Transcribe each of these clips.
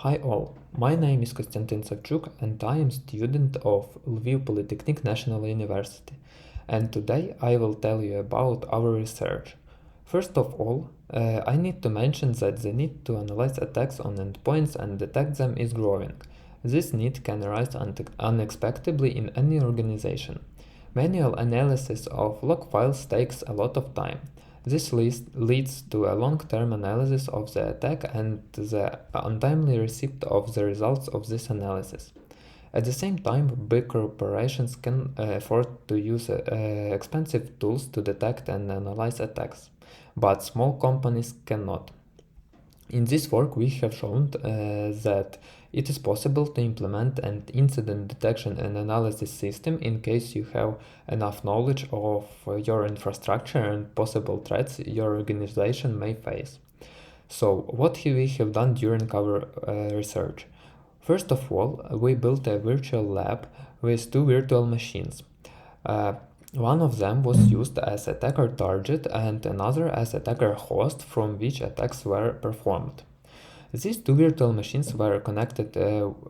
Hi all, my name is Kostiantyn Savchuk and I am student of Lviv Polytechnic National University, and today I will tell you about our research. First of all, I need to mention that the need to analyze attacks on endpoints and detect them is growing. This need can arise unexpectedly in any organization. Manual analysis of log files takes a lot of time. This leads to a long-term analysis of the attack and the untimely receipt of the results of this analysis. At the same time, big corporations can afford to use expensive tools to detect and analyze attacks, but small companies cannot. In this work, we have shown that it is possible to implement an incident detection and analysis system in case you have enough knowledge of your infrastructure and possible threats your organization may face. So, what we have done during our research? First of all, we built a virtual lab with two virtual machines. One of them was used as attacker target and another as attacker host from which attacks were performed. These two virtual machines were connected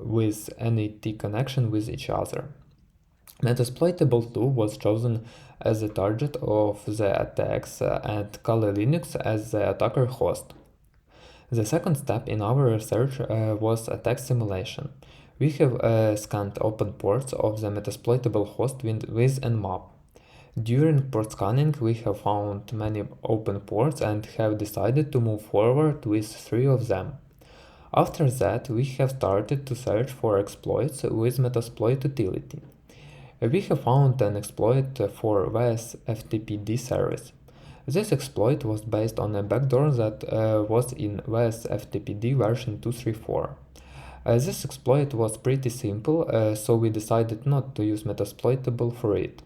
with NAT connection with each other. Metasploitable 2 was chosen as the target of the attacks and Kali Linux as the attacker host. The second step in our research was attack simulation. We have scanned open ports of the Metasploitable host with Nmap. During port scanning, we have found many open ports and have decided to move forward with 3 of them. After that, we have started to search for exploits with Metasploit utility. We have found an exploit for VS FTPD service. This exploit was based on a backdoor that was in VS FTPD version 2.3.4. This exploit was pretty simple, so we decided not to use Metasploitable for it.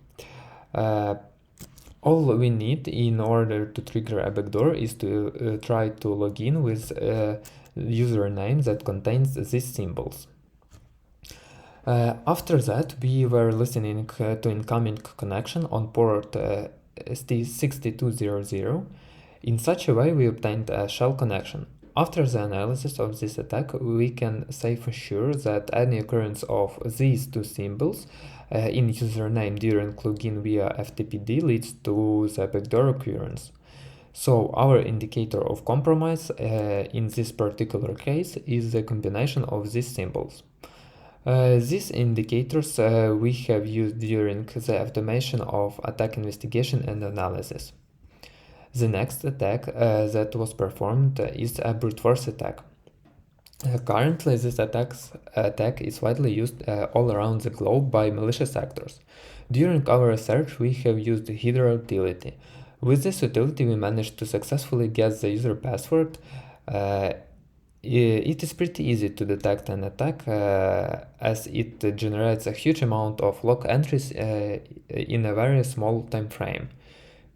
All we need in order to trigger a backdoor is to try to log in with a username that contains these symbols. After that, we were listening to incoming connection on port ST6200. In such a way, we obtained a shell connection. After the analysis of this attack, we can say for sure that any occurrence of these two symbols in username during login via FTPD leads to the backdoor occurrence. So our indicator of compromise in this particular case is the combination of these symbols. These indicators we have used during the automation of attack investigation and analysis. The next attack that was performed is a brute force attack. Currently, this attack is widely used all around the globe by malicious actors. During our research, we have used Hydra utility. With this utility, we managed to successfully guess the user password. It is pretty easy to detect an attack as it generates a huge amount of log entries in a very small time frame.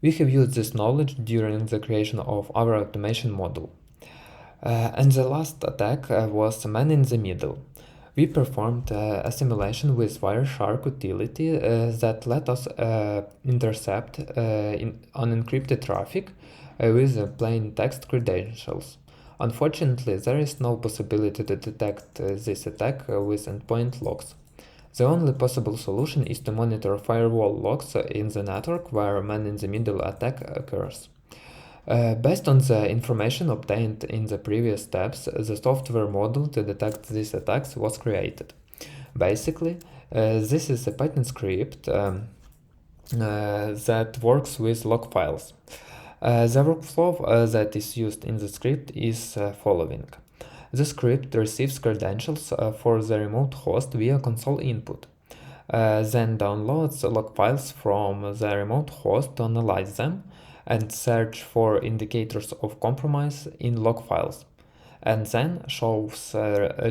We have used this knowledge during the creation of our automation model. And the last attack was man in the middle. We performed a simulation with Wireshark utility that let us intercept unencrypted traffic with plain text credentials. Unfortunately, there is no possibility to detect this attack with endpoint logs. The only possible solution is to monitor firewall logs in the network where man-in-the-middle attack occurs. Based on the information obtained in the previous steps, the software model to detect these attacks was created. Basically, this is a Python script that works with log files. The workflow that is used in the script is following. The script receives credentials for the remote host via console input, then downloads log files from the remote host to analyze them and search for indicators of compromise in log files, and then shows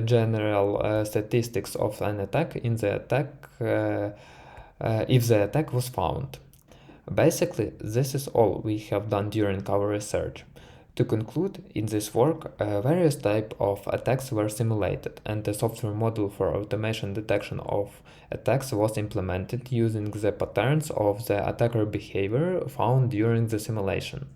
general statistics of an attack in the attack if the attack was found. Basically, this is all we have done during our research. To conclude, in this work, various types of attacks were simulated, and the software model for automation detection of attacks was implemented using the patterns of the attacker behavior found during the simulation.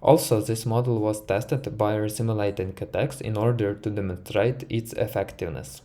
Also, this model was tested by simulating attacks in order to demonstrate its effectiveness.